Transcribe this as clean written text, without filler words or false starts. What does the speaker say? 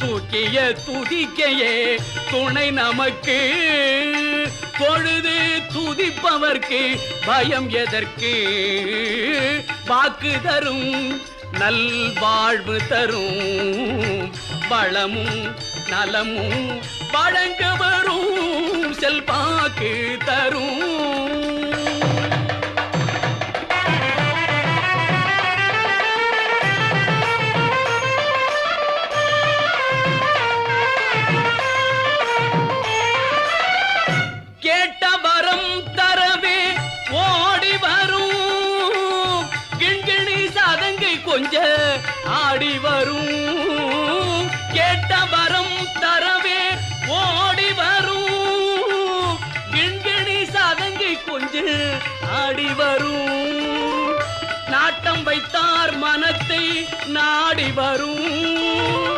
தூக்கிய துதிக்கையே துணை நமக்கு. தொழுது துதிப்பவர்க்கு பயம் எதற்கு? வாக்கு தரும் நல்வாழ்வு தரும் வளமும் நலமும் வழங்க வரும் செல்வாக்கு தரும். கேட்ட வரம் தரவே ஓடி வரும் கிண்கிணி சதங்கை கொஞ்ச ஆடி வரும். கேட்ட வரம் தரவே ஓடி வரும் கிண்கிணி சதங்கை கொஞ்ச ஆடி வரும். நாட்டம் வைத்தார் மனத்தை நாடி வரும்.